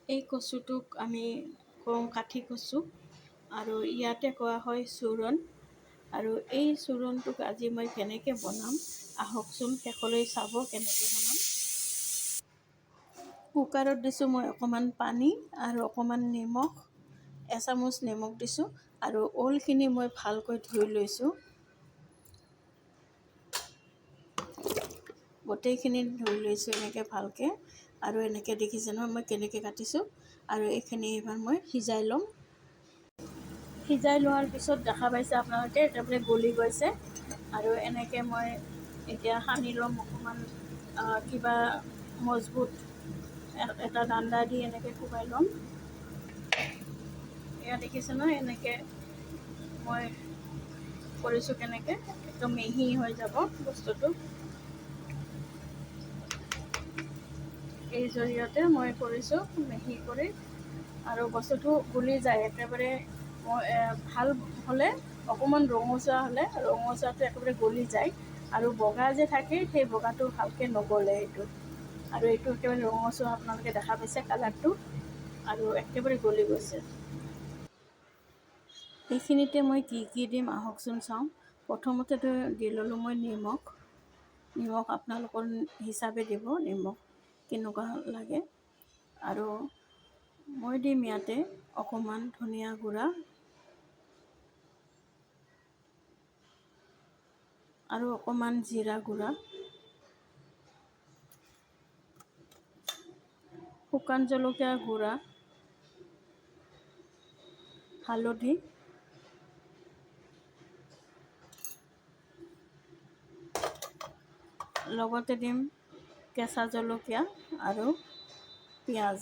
এই কচুটোক আমি কওঁ কাঠি কচু আৰু ইয়াতে কোৱা হয় চোৰণ। আৰু এই চোৰণটোক আজি মই কেনেকৈ বনাম আহকচোন, শেষলৈ চাব কেনেকৈ বনাম। কুকাৰত দিছোঁ মই অকণমান পানী আৰু অকণমান নিমখ, এচামুচ নিমখ দিছোঁ আৰু ওলখিনি মই ভালকৈ ধুই লৈছোঁ। গোটেইখিনি ধুই লৈছোঁ এনেকৈ ভালকৈ। আৰু এনেকৈ দেখিছে নহয় মই কেনেকৈ কাটিছোঁ। আৰু এইখিনি এইবাৰ মই সিজাই ল'ম। সিজাই লোৱাৰ পিছত দেখা পাইছে আপোনালোকে একেবাৰে গলি গৈছে। আৰু এনেকৈ মই এতিয়া সানি ল'ম অকণমান কিবা মজবুত এটা দাণ্ডা দি এনেকৈ কোবাই ল'ম। এয়া দেখিছে নহয় এনেকৈ মই কৰিছোঁ কেনেকৈ একদম মিহি হৈ যাব বস্তুটো। এই জৰিয়তে মই কৰিছোঁ মিহি কৰি। আৰু বস্তুটো গুলি যায় একেবাৰে ভাল হ'লে, অকণমান ৰঙচুৱা হ'লে ৰঙচুৱাটো একেবাৰে গলি যায়। আৰু বগা যে থাকে সেই বগাটো ভালকৈ নগলে এইটোত। আৰু এইটো একেবাৰে ৰঙচুৱা আপোনালোকে দেখা পাইছে কালাৰটো, আৰু একেবাৰে গলি গৈছে। এইখিনিতে মই কি দিম আহকচোন চাওঁ। প্ৰথমতেতো দি ল'লোঁ মই নিমখ আপোনালোকৰ হিচাপে দিব নিমখ কেনেকুৱা লাগে। আৰু মই দিম ইয়াতে অকণমান ধনিয়া গুড়া আৰু অকণমান জিৰা গুড়া, শুকান জলকীয়া গুড়া, হালধি, লগতে দিম কেঁচা জলকীয়া আৰু পিঁয়াজ।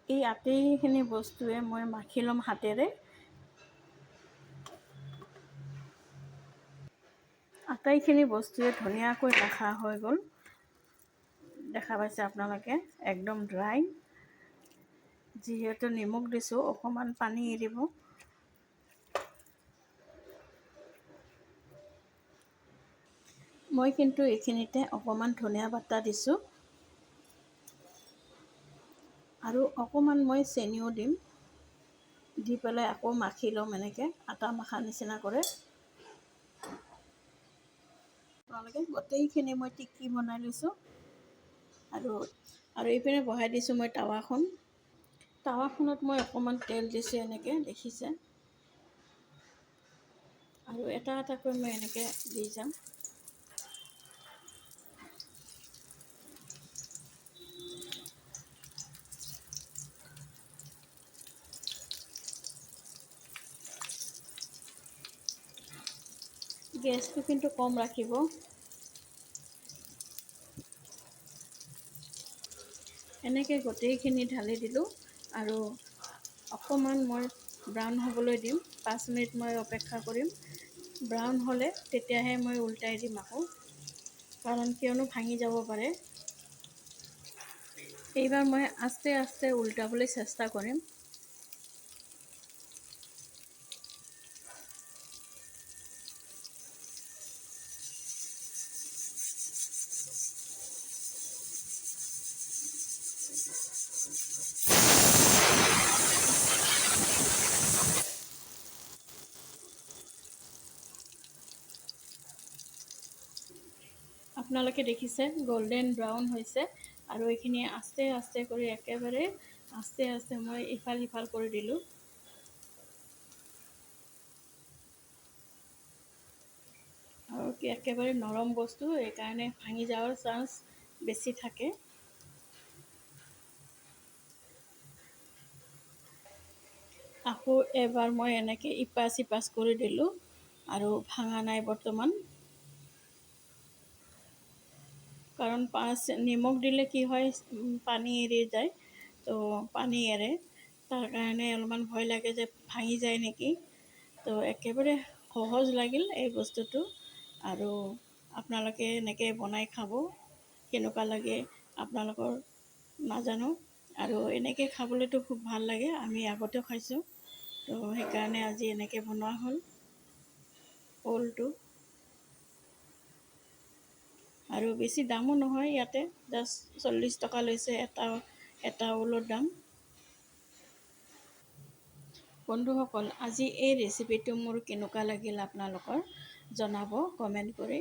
এই আটাইখিনি বস্তুৱে মই মাখি ল'ম হাতেৰে। আটাইখিনি বস্তুৱে ধুনীয়াকৈ মাখা হৈ গ'ল। দেখা পাইছে আপোনালোকে একদম ড্ৰাই। যিহেতু নিমখ দিছোঁ অকণমান পানী এৰিব। মই কিন্তু এইখিনিতে অকণমান ধনিয়া পাতা দিছোঁ আৰু অকণমান মই চেনিও দিম। দি পেলাই আকৌ মাখি ল'ম এনেকৈ আটা মাখা নিচিনা কৰে। আপোনালোকে গোটেইখিনি মই টিক্কি বনাই লৈছোঁ। আৰু এইপিনে বহাই দিছোঁ মই টাৱাখনত মই অকণমান তেল দিছোঁ এনেকৈ দেখিছে। আৰু এটা এটাকৈ মই এনেকৈ দি যাম। গেছটো কিন্তু কম ৰাখিব। এনেকৈ গোটেইখিনি ঢালি দিলোঁ আৰু অকণমান মই ব্ৰাউন হ'বলৈ দিম। 5 মিনিট মই অপেক্ষা কৰিম। ব্ৰাউন হ'লে তেতিয়াহে মই উল্টাই দিম আকৌ, কাৰণ কিয়নো ভাঙি যাব পাৰে। এইবাৰ মই আস্তে আস্তে উল্টাবলৈ চেষ্টা কৰিম। আপোনালোকে দেখিছে গল্ডেন ব্ৰাউন হৈছে। আৰু এইখিনি আস্তে আস্তে কৰি একেবাৰে আস্তে আস্তে মই ইফাল সিফাল কৰি দিলোঁ। আৰু একেবাৰে নৰম বস্তু এইকাৰণে ভাঙি যোৱাৰ চান্স বেছি থাকে। আকৌ এবাৰ মই এনেকৈ ইপাচ সিপাচ কৰি দিলোঁ আৰু ভাঙা নাই বৰ্তমান। কাৰণ নিমখ দিলে কি হয় পানী এৰি যায়, তো পানী এৰে। তাৰ কাৰণে অলপমান ভয় লাগে যে ভাঙি যায় নেকি। তো একেবাৰে সহজ লাগিল এই বস্তুটো। আৰু আপোনালোকে এনেকৈ বনাই খাব। কেনেকুৱা লাগে আপোনালোকৰ নাজানো। আৰু এনেকৈ খাবলৈতো খুব ভাল লাগে, আমি আগতেও খাইছোঁ। তো সেইকাৰণে আজি এনেকৈ বনোৱা হ'ল ওলটো। আৰু বেছি দামো নহয় ইয়াতে, জাষ্ট 40 টকা লৈছে এটা ঊলৰ দাম। বন্ধুসকল, আজি এই ৰেচিপিটো মোৰ কেনেকুৱা লাগিল আপোনালোকৰ জনাব কমেণ্ট কৰি।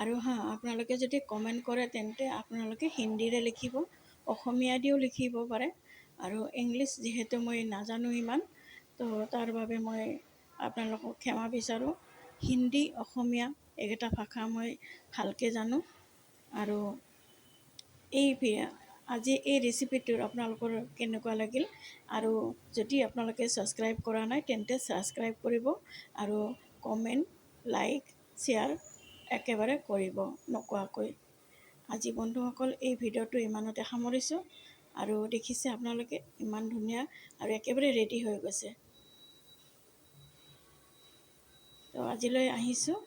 আৰু আপোনালোকে যদি কমেণ্ট কৰে তেন্তে আপোনালোকে হিন্দীৰে লিখিব, অসমীয়া দিও লিখিব পাৰে। আৰু ইংলিছ যিহেতু মই নাজানো ইমান, তো তাৰ বাবে মই আপোনালোকক ক্ষমা বিচাৰোঁ। হিন্দী অসমীয়া এইকেইটা ভাষা মই ভালকৈ জানো। আৰু আজি এই ৰেচিপিটোৰ আপোনালোকৰ কেনেকুৱা লাগিল, আৰু যদি আপোনালোকে ছাবস্ক্ৰাইব কৰা নাই তেন্তে ছাবস্ক্ৰাইব কৰিব, আৰু কমেণ্ট, লাইক, শ্বেয়াৰ একেবাৰে কৰিব নোকোৱাকৈ। আজি বন্ধুসকল এই ভিডিঅ'টো ইমানতে সামৰিছোঁ। আৰু দেখিছে আপোনালোকে ইমান ধুনীয়া আৰু একেবাৰে ৰেডি হৈ গৈছে। তো আজিলৈ আহিছোঁ,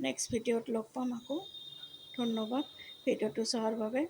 নেক্সট ভিডিঅ'ত লগ পাম আকৌ। ধন্যবাদ ভিডিঅ'টো চোৱাৰ বাবে।